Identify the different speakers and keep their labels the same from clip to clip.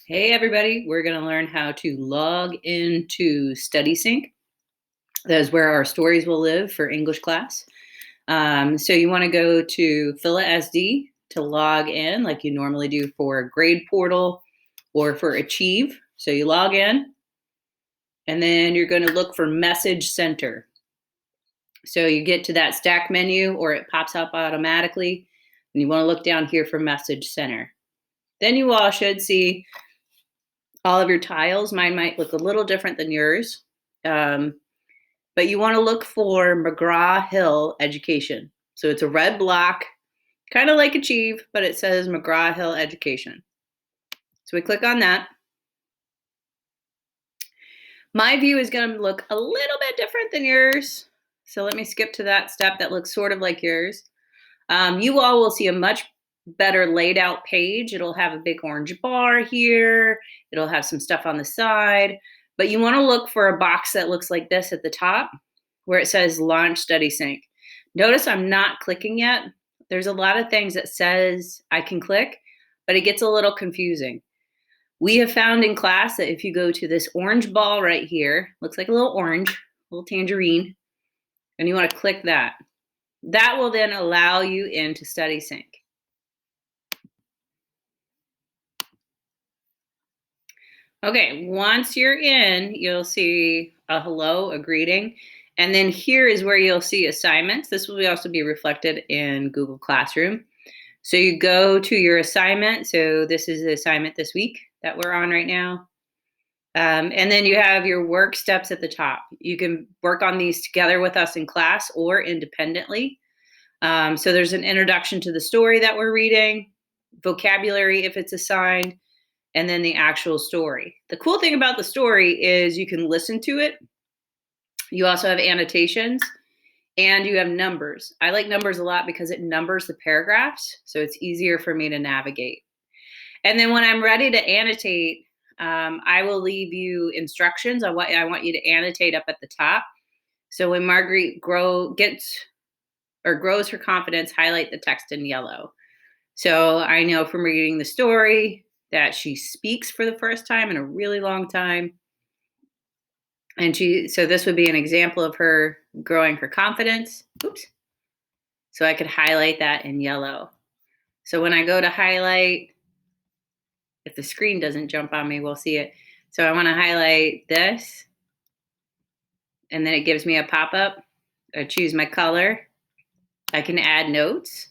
Speaker 1: Hey everybody, we're going to learn how to log into StudySync. That is where our stories will live for English class. So you want to go to Phila SD to log in like you normally do for Grade Portal or for Achieve. So you log in and then you're going to look for Message Center. So you get to that stack menu or it pops up automatically and you want to look down here for Message Center. Then you all should see all of your tiles. Mine might look a little different than yours. But you want to look for McGraw-Hill Education. So it's a red block, kind of like Achieve, but it says McGraw-Hill Education. So we click on that. My view is going to look a little bit different than yours. So let me skip to that step that looks sort of like yours. You all will see a much better laid out page. It'll have a big orange bar here. It'll have some stuff on the side. But you want to look for a box that looks like this at the top where it says Launch StudySync. Notice I'm not clicking yet. There's a lot of things that says I can click, but it gets a little confusing. We have found in class that if you go to this orange ball right here, looks like a little orange, a little tangerine, and you want to click that. That will then allow you into StudySync. Okay, once you're in, you'll see a hello, a greeting, and then here is where you'll see assignments. This will also be reflected in Google Classroom. So you go to your assignment. So this is the assignment this week that we're on right now. And then you have your work steps at the top. You can work on these together with us in class or independently. So there's an introduction to the story that we're reading, vocabulary if it's assigned, and then the actual story. The cool thing about the story is you can listen to it. You also have annotations and you have numbers. I like numbers a lot because it numbers the paragraphs, so it's easier for me to navigate. And then when I'm ready to annotate, I will leave you instructions on what I want you to annotate up at the top. So when Marguerite grows her confidence, highlight the text in yellow. So I know from reading the story that she speaks for the first time in a really long time. And so this would be an example of her growing her confidence. Oops. So I could highlight that in yellow. So when I go to highlight, if the screen doesn't jump on me, we'll see it. So I want to highlight this. And then it gives me a pop-up. I choose my color. I can add notes.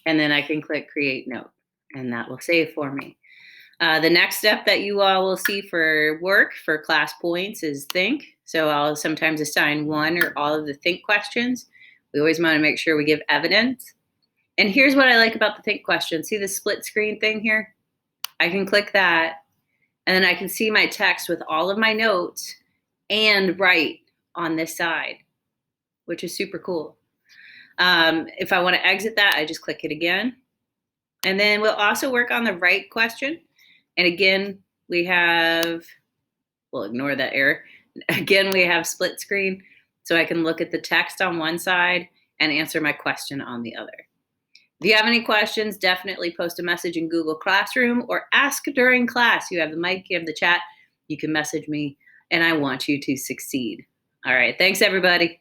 Speaker 1: And then I can click Create Note, and that will save for me. The next step that you all will see for work for class points is think. So I'll sometimes assign one or all of the think questions. We always want to make sure we give evidence. And here's what I like about the think question. See the split screen thing here? I can click that, and then I can see my text with all of my notes and write on this side, which is super cool. If I want to exit that, I just click it again. And then we'll also work on the right question. And again, we'll ignore that error. Again, we have split screen, so I can look at the text on one side and answer my question on the other. If you have any questions, definitely post a message in Google Classroom or ask during class. You have the mic, you have the chat, you can message me, and I want you to succeed. All right, thanks everybody.